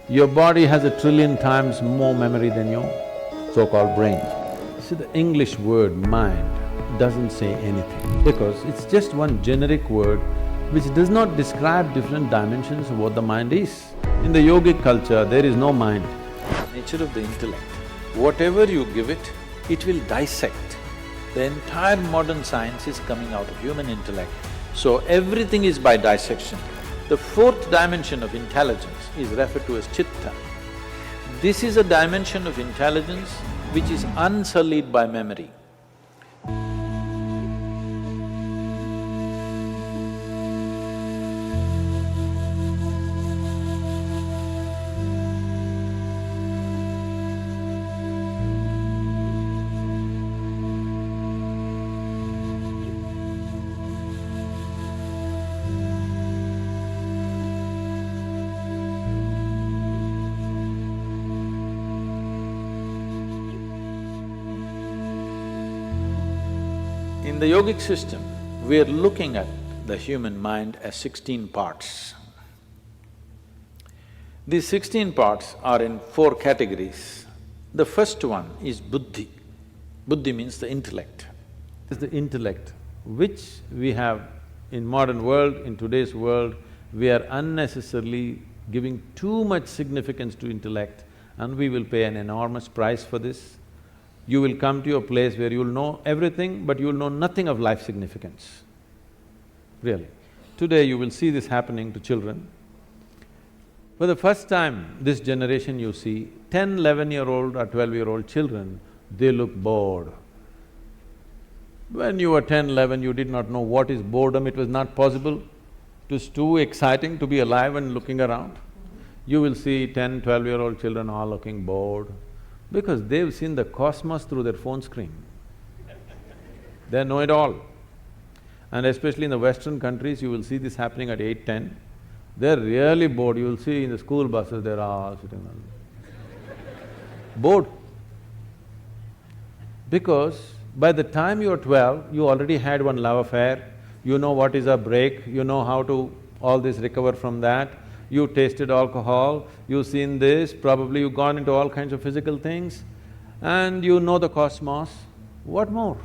Your body has 1,000,000,000 times more memory than your so-called brain. See, the English word mind doesn't say anything because it's just one generic word which does not describe different dimensions of what the mind is. In the yogic culture, there is no mind. Nature of the intellect, whatever you give it, it will dissect. The entire modern science is coming out of human intellect, so everything is by dissection. The fourth dimension of intelligence is referred to as Chitta. This is a dimension of intelligence which is unsullied by memory. In the yogic system, we are looking at the human mind as 16 parts. These 16 parts are in 4 categories. The first one is Buddhi. Buddhi means the intellect. It's the intellect which we have in modern world, in today's world, we are unnecessarily giving too much significance to intellect and we will pay an enormous price for this. You will come to a place where you'll know everything, but you'll know nothing of life significance, really. Today you will see this happening to children. For the first time, this generation you see, 10, 11-year-old or 12-year-old children, they look bored. When you were 10, 11, you did not know what is boredom, it was not possible. It was too exciting to be alive and looking around. You will see 10, 12-year-old children all looking bored because they've seen the cosmos through their phone screen. They know it all. And especially in the Western countries, you will see this happening at 8, 10. They're really bored. You will see in the school buses, they're all sitting on… bored. Because by the time you're 12, you already had one love affair, you know what is a break, you know how to all this recover from that, you tasted alcohol, you've seen this, probably you've gone into all kinds of physical things, and you know the cosmos, what more?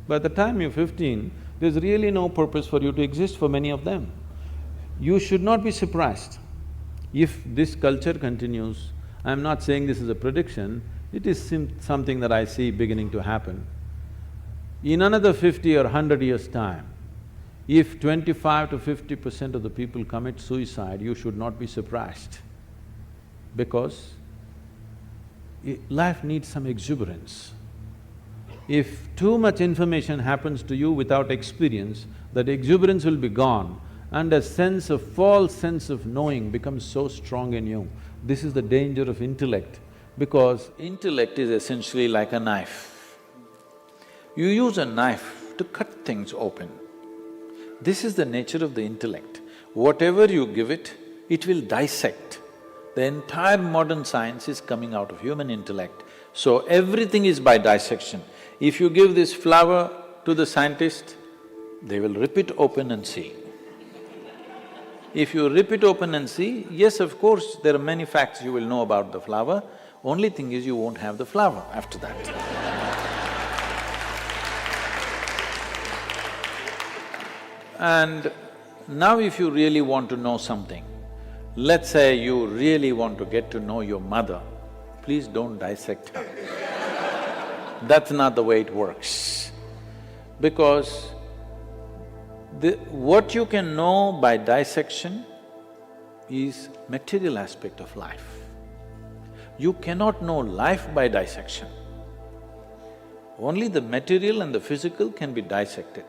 By the time you're 15, there's really no purpose for you to exist for many of them. You should not be surprised if this culture continues. I'm not saying this is a prediction, it is something that I see beginning to happen. In another 50 or 100 years' time, if 25 to 50% of the people commit suicide, you should not be surprised because life needs some exuberance. If too much information happens to you without experience, that exuberance will be gone and a false sense of knowing becomes so strong in you. This is the danger of intellect, because intellect is essentially like a knife. You use a knife to cut things open. This is the nature of the intellect. Whatever you give it, it will dissect. The entire modern science is coming out of human intellect, so everything is by dissection. If you give this flower to the scientist, they will rip it open and see. If you rip it open and see, yes, of course, there are many facts you will know about the flower, only thing is you won't have the flower after that. And now if you really want to know something, let's say you really want to get to know your mother, please don't dissect her. That's not the way it works. Because what you can know by dissection is material aspect of life. You cannot know life by dissection. Only the material and the physical can be dissected.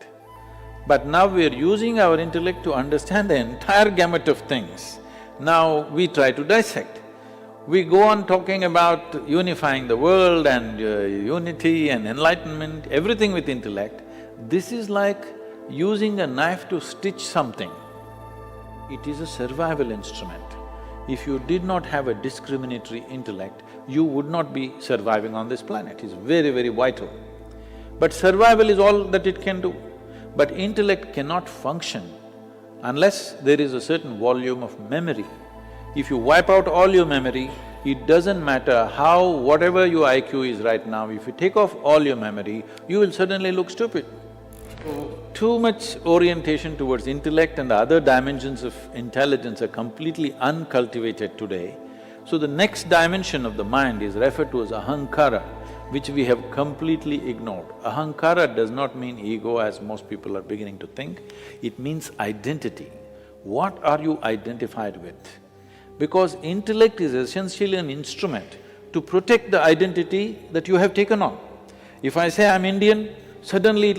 But now we are using our intellect to understand the entire gamut of things. Now we try to dissect. We go on talking about unifying the world and unity and enlightenment, everything with intellect. This is like using a knife to stitch something. It is a survival instrument. If you did not have a discriminatory intellect, you would not be surviving on this planet. It's very, very vital. But survival is all that it can do. But intellect cannot function unless there is a certain volume of memory. If you wipe out all your memory, it doesn't matter how… whatever your IQ is right now, if you take off all your memory, you will suddenly look stupid. Too much orientation towards intellect and the other dimensions of intelligence are completely uncultivated today. So the next dimension of the mind is referred to as Ahankara, which we have completely ignored. Ahankara does not mean ego as most people are beginning to think, it means identity. What are you identified with? Because intellect is essentially an instrument to protect the identity that you have taken on. If I say I'm Indian, suddenly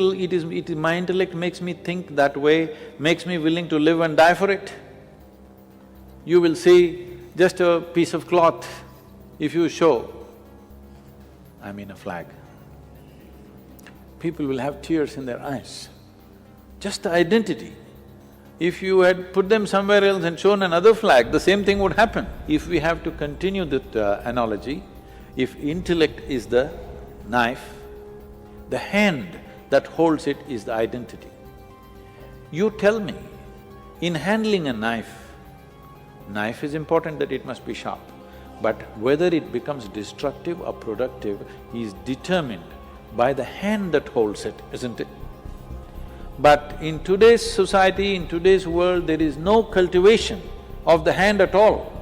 my intellect makes me think that way, makes me willing to live and die for it. You will see just a piece of cloth, if you show, I mean a flag, people will have tears in their eyes. Just the identity. If you had put them somewhere else and shown another flag, the same thing would happen. If we have to continue that analogy, if intellect is the knife, the hand that holds it is the identity. You tell me, in handling a knife is important that it must be sharp, but whether it becomes destructive or productive is determined by the hand that holds it, isn't it? But in today's society, in today's world, there is no cultivation of the hand at all.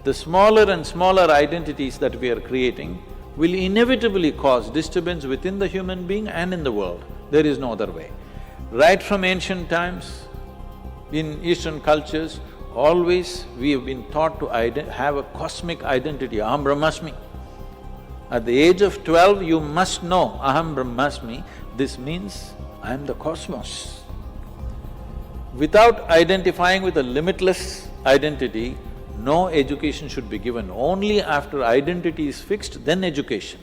The smaller and smaller identities that we are creating will inevitably cause disturbance within the human being and in the world. There is no other way. Right from ancient times, in Eastern cultures, always we have been taught to have a cosmic identity, Aham Brahmasmi. At the age of 12, you must know Aham Brahmasmi, this means I am the cosmos. Without identifying with a limitless identity, no education should be given. Only after identity is fixed, then education.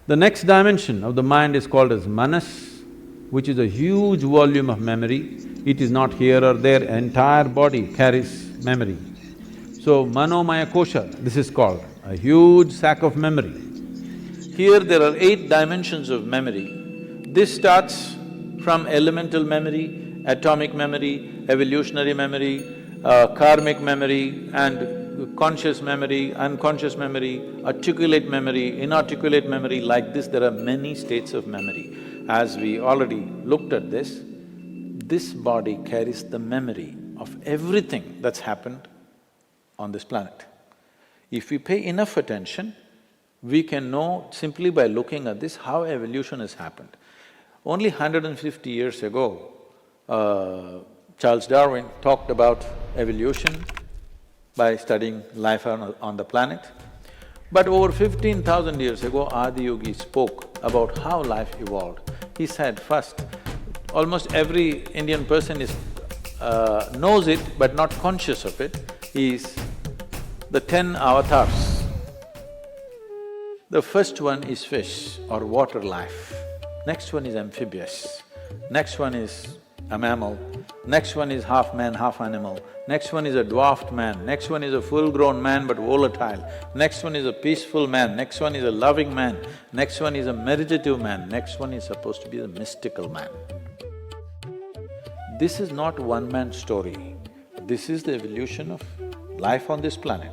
The next dimension of the mind is called as Manas, which is a huge volume of memory. It is not here or there, entire body carries memory. So, Manomaya Kosha, this is called a huge sack of memory. Here there are 8 dimensions of memory. This starts from elemental memory, atomic memory, evolutionary memory, karmic memory and conscious memory, unconscious memory, articulate memory, inarticulate memory. Like this, there are many states of memory. As we already looked at this body carries the memory of everything that's happened on this planet. If we pay enough attention, we can know simply by looking at this how evolution has happened. Only 150 years ago, Charles Darwin talked about evolution by studying life on the planet. But over 15,000 years ago, Adiyogi spoke about how life evolved. He said, first, almost every Indian person knows it but not conscious of it, is the 10 avatars. The first one is fish or water life, next one is amphibious, next one is a mammal, next one is half man, half animal, next one is a dwarfed man, next one is a full-grown man but volatile, next one is a peaceful man, next one is a loving man, next one is a meditative man, next one is supposed to be a mystical man. This is not one-man story, this is the evolution of life on this planet.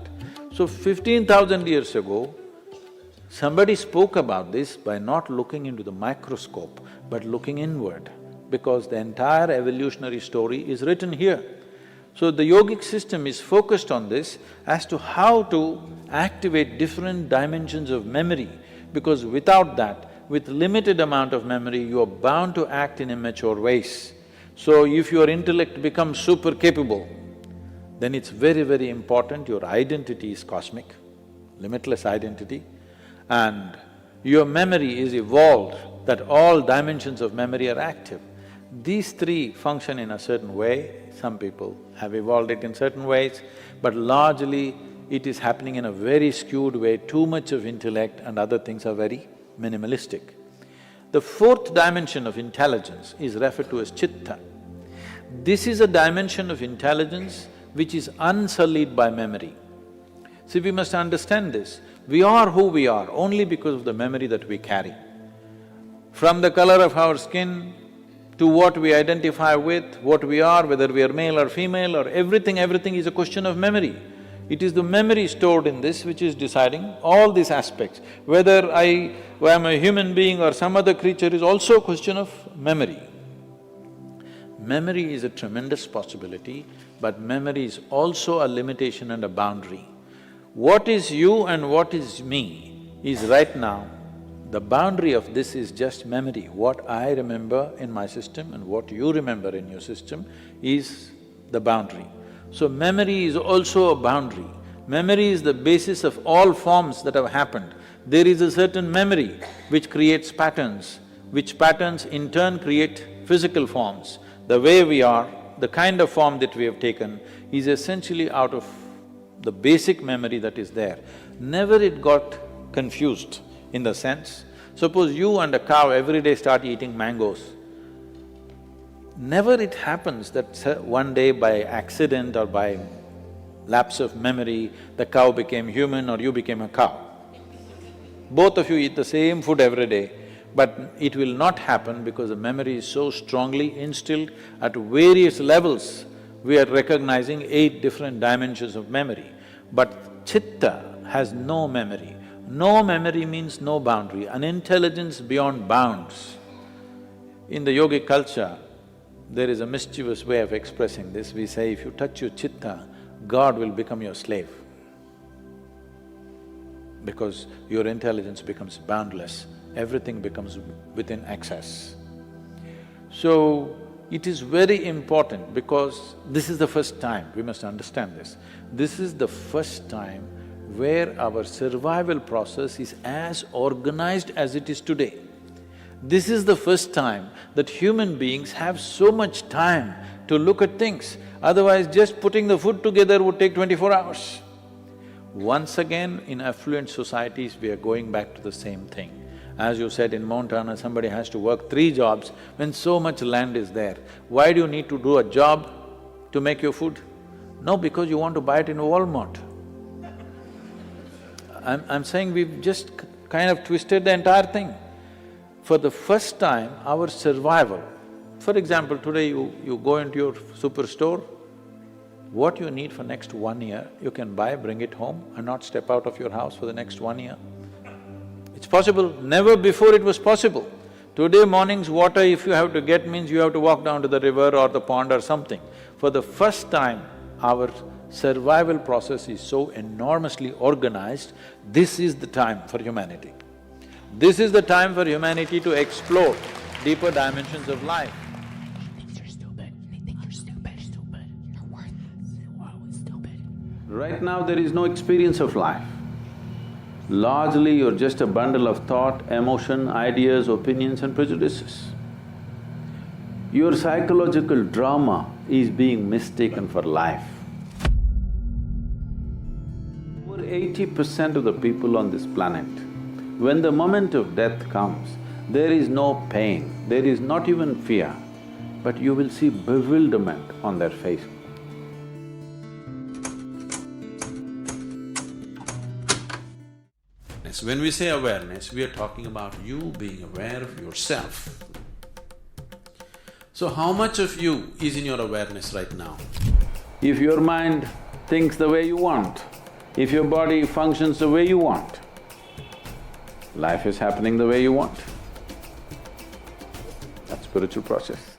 So 15,000 years ago, somebody spoke about this by not looking into the microscope, but looking inward, because the entire evolutionary story is written here. So the yogic system is focused on this as to how to activate different dimensions of memory, because without that, with limited amount of memory, you are bound to act in immature ways. So if your intellect becomes super capable, then it's very, very important your identity is cosmic, limitless identity, and your memory is evolved, that all dimensions of memory are active. These three function in a certain way, some people have evolved it in certain ways, but largely it is happening in a very skewed way, too much of intellect and other things are very minimalistic. The fourth dimension of intelligence is referred to as Chitta. This is a dimension of intelligence which is unsullied by memory. See, we must understand this. We are who we are only because of the memory that we carry. From the color of our skin to what we identify with, what we are, whether we are male or female or everything is a question of memory. It is the memory stored in this which is deciding all these aspects. Whether I am a human being or some other creature is also a question of memory. Memory is a tremendous possibility, but memory is also a limitation and a boundary. What is you and what is me is right now, the boundary of this is just memory. What I remember in my system and what you remember in your system is the boundary. So memory is also a boundary. Memory is the basis of all forms that have happened. There is a certain memory which creates patterns, which patterns in turn create physical forms. The way we are, the kind of form that we have taken is essentially out of the basic memory that is there. Never it got confused in the sense, suppose you and a cow every day start eating mangoes. Never it happens that one day by accident or by lapse of memory, the cow became human or you became a cow. Both of you eat the same food every day, but it will not happen because the memory is so strongly instilled at various levels. We are recognizing 8 different dimensions of memory. But Chitta has no memory. No memory means no boundary, an intelligence beyond bounds. In the yogic culture, there is a mischievous way of expressing this. We say, if you touch your Chitta, God will become your slave, because your intelligence becomes boundless, everything becomes within access. So, it is very important because this is the first time, we must understand this. This is the first time where our survival process is as organized as it is today. This is the first time that human beings have so much time to look at things, otherwise just putting the food together would take 24 hours. Once again, in affluent societies, we are going back to the same thing. As you said, in Montana, somebody has to work 3 jobs when so much land is there. Why do you need to do a job to make your food? No, because you want to buy it in Walmart. I'm saying we've just kind of twisted the entire thing. For the first time, our survival… For example, today you go into your superstore, what you need for next 1 year, you can buy, bring it home and not step out of your house for the next 1 year. It's possible, never before it was possible. Today morning's water if you have to get means you have to walk down to the river or the pond or something. For the first time, our survival process is so enormously organized, this is the time for humanity. This is the time for humanity to explore deeper dimensions of life. Right now there is no experience of life. Largely you're just a bundle of thought, emotion, ideas, opinions and prejudices. Your psychological drama is being mistaken for life. Over 80% of the people on this planet, when the moment of death comes, there is no pain, there is not even fear, but you will see bewilderment on their face. When we say awareness, we are talking about you being aware of yourself. So how much of you is in your awareness right now? If your mind thinks the way you want, if your body functions the way you want, life is happening the way you want. That's spiritual process.